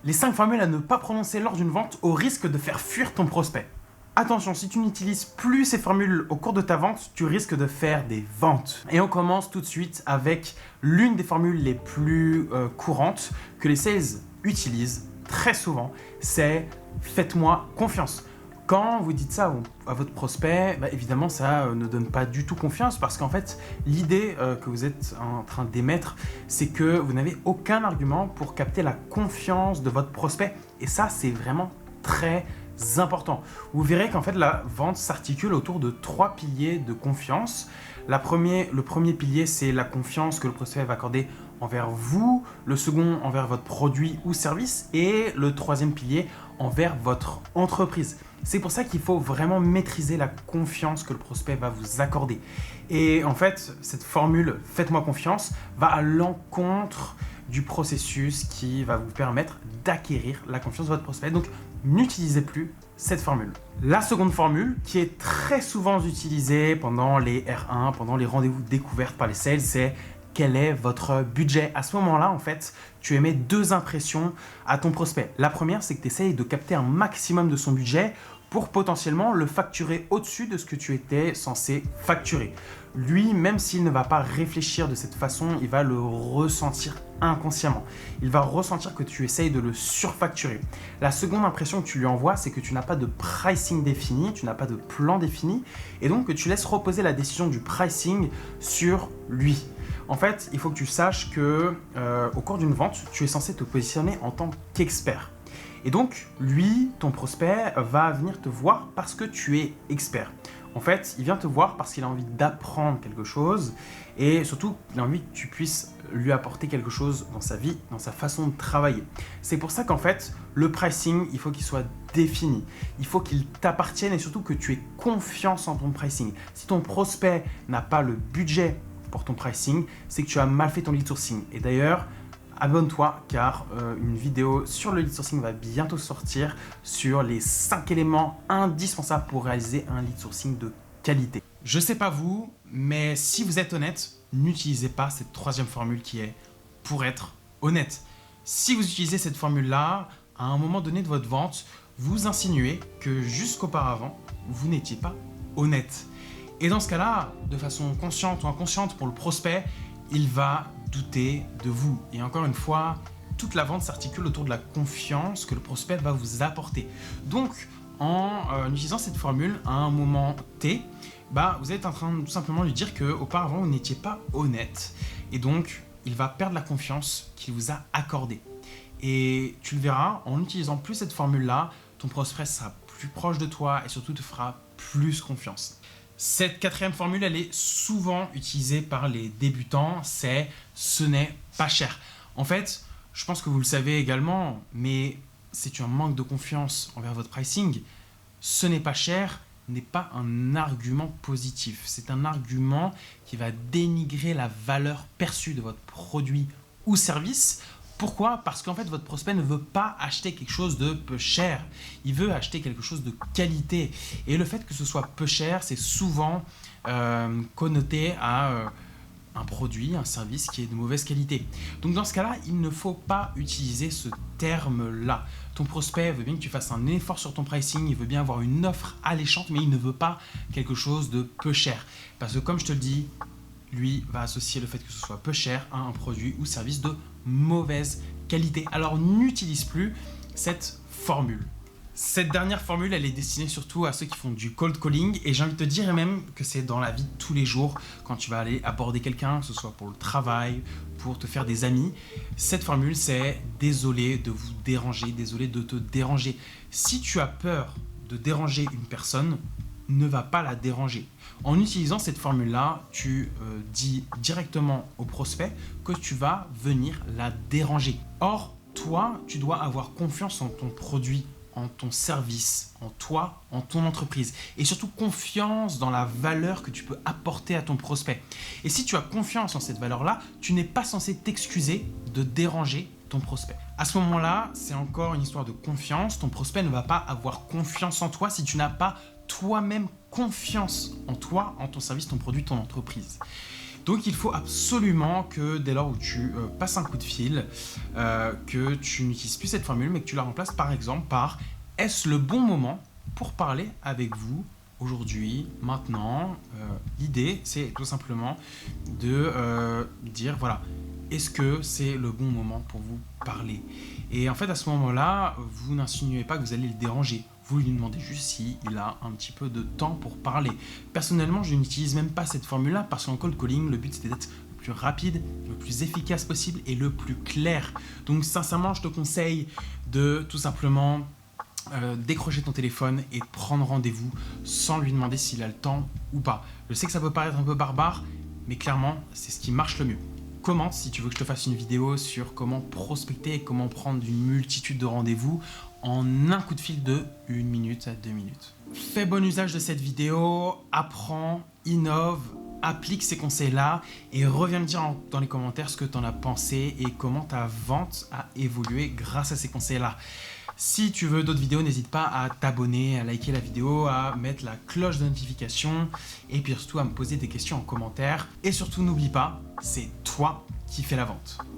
Les 5 formules à ne pas prononcer lors d'une vente au risque de faire fuir ton prospect. Attention, si tu n'utilises plus ces formules au cours de ta vente, tu risques de faire des ventes. Et on commence tout de suite avec l'une des formules les plus courantes que les sales utilisent très souvent, c'est « faites-moi confiance ». Quand vous dites ça à votre prospect, évidemment, ça ne donne pas du tout confiance parce qu'en fait, l'idée que vous êtes en train d'émettre, c'est que vous n'avez aucun argument pour capter la confiance de votre prospect. Et ça, c'est vraiment très important. Vous verrez qu'en fait, la vente s'articule autour de 3 piliers de confiance. Le premier pilier, c'est la confiance que le prospect va accorder envers vous, le second envers votre produit ou service et le troisième pilier envers votre entreprise. C'est pour ça qu'il faut vraiment maîtriser la confiance que le prospect va vous accorder. Et en fait, cette formule « faites-moi confiance » va à l'encontre du processus qui va vous permettre d'acquérir la confiance de votre prospect. Donc, n'utilisez plus cette formule. La seconde formule, qui est très souvent utilisée pendant les R1, pendant les rendez-vous découvertes par les sales, c'est quel est votre budget. À ce moment-là, en fait, tu émets 2 impressions à ton prospect. La première, c'est que tu essayes de capter un maximum de son budget pour potentiellement le facturer au-dessus de ce que tu étais censé facturer. Lui, même s'il ne va pas réfléchir de cette façon, il va le ressentir inconsciemment. Il va ressentir que tu essayes de le surfacturer. La seconde impression que tu lui envoies, c'est que tu n'as pas de pricing défini, tu n'as pas de plan défini, et donc que tu laisses reposer la décision du pricing sur lui. En fait, il faut que tu saches que au cours d'une vente, tu es censé te positionner en tant qu'expert. Et donc, lui, ton prospect, va venir te voir parce que tu es expert. En fait, il vient te voir parce qu'il a envie d'apprendre quelque chose et surtout, il a envie que tu puisses lui apporter quelque chose dans sa vie, dans sa façon de travailler. C'est pour ça qu'en fait, le pricing, il faut qu'il soit défini. Il faut qu'il t'appartienne et surtout que tu aies confiance en ton pricing. Si ton prospect n'a pas le budget pour ton pricing, c'est que tu as mal fait ton lead sourcing. Et d'ailleurs, abonne-toi car une vidéo sur le lead sourcing va bientôt sortir sur les 5 éléments indispensables pour réaliser un lead sourcing de qualité. Je sais pas vous, mais si vous êtes honnête, n'utilisez pas cette troisième formule qui est pour être honnête. Si vous utilisez cette formule-là, à un moment donné de votre vente, vous insinuez que jusqu'auparavant, vous n'étiez pas honnête. Et dans ce cas-là, de façon consciente ou inconsciente pour le prospect, il va douter de vous. Et encore une fois, toute la vente s'articule autour de la confiance que le prospect va vous apporter. Donc, en utilisant cette formule à un moment T, vous êtes en train de tout simplement lui dire qu'auparavant, vous n'étiez pas honnête. Et donc, il va perdre la confiance qu'il vous a accordée. Et tu le verras, en n'utilisant plus cette formule-là, ton prospect sera plus proche de toi et surtout te fera plus confiance. Cette quatrième formule, elle est souvent utilisée par les débutants, c'est « ce n'est pas cher ». En fait, je pense que vous le savez également, mais c'est un manque de confiance envers votre pricing. Ce n'est pas cher n'est pas un argument positif. C'est un argument qui va dénigrer la valeur perçue de votre produit ou service. Pourquoi ? Parce qu'en fait, votre prospect ne veut pas acheter quelque chose de peu cher. Il veut acheter quelque chose de qualité. Et le fait que ce soit peu cher, c'est souvent connoté à un produit, un service qui est de mauvaise qualité. Donc dans ce cas-là, il ne faut pas utiliser ce terme-là. Ton prospect veut bien que tu fasses un effort sur ton pricing, il veut bien avoir une offre alléchante, mais il ne veut pas quelque chose de peu cher. Parce que comme je te le dis, lui va associer le fait que ce soit peu cher à un produit ou service de mauvaise qualité. Alors n'utilise plus cette formule. Cette dernière formule, elle est destinée surtout à ceux qui font du cold calling et j'ai envie de te dire même que c'est dans la vie de tous les jours quand tu vas aller aborder quelqu'un, que ce soit pour le travail, pour te faire des amis. Cette formule, c'est « désolé de vous déranger, désolé de te déranger ». Si tu as peur de déranger une personne, ne va pas la déranger. En utilisant cette formule-là, tu dis directement au prospect que tu vas venir la déranger. Or, toi, tu dois avoir confiance en ton produit, en ton service, en toi, en ton entreprise et surtout confiance dans la valeur que tu peux apporter à ton prospect. Et si tu as confiance en cette valeur-là, tu n'es pas censé t'excuser de déranger ton prospect. À ce moment-là, c'est encore une histoire de confiance. Ton prospect ne va pas avoir confiance en toi si tu n'as pas toi-même confiance en toi, en ton service, ton produit, ton entreprise. Donc il faut absolument que dès lors où tu passes un coup de fil, que tu n'utilises plus cette formule, mais que tu la remplaces par exemple par « Est-ce le bon moment pour parler avec vous aujourd'hui, maintenant ?» L'idée, c'est tout simplement de dire « Voilà, est-ce que c'est le bon moment pour vous parler ?» Et en fait, à ce moment-là, vous n'insinuez pas que vous allez le déranger. Vous lui demandez juste s'il a un petit peu de temps pour parler. Personnellement, je n'utilise même pas cette formule-là parce qu'en cold calling, le but c'était d'être le plus rapide, le plus efficace possible et le plus clair. Donc sincèrement, je te conseille de tout simplement décrocher ton téléphone et prendre rendez-vous sans lui demander s'il a le temps ou pas. Je sais que ça peut paraître un peu barbare, mais clairement, c'est ce qui marche le mieux. Commente si tu veux que je te fasse une vidéo sur comment prospecter et comment prendre une multitude de rendez-vous en un coup de fil de 1 minute à 2 minutes. Fais bon usage de cette vidéo, apprends, innove, applique ces conseils-là et reviens me dire dans les commentaires ce que tu en as pensé et comment ta vente a évolué grâce à ces conseils-là. Si tu veux d'autres vidéos, n'hésite pas à t'abonner, à liker la vidéo, à mettre la cloche de notification et puis surtout à me poser des questions en commentaire. Et surtout, n'oublie pas, c'est toi qui fais la vente.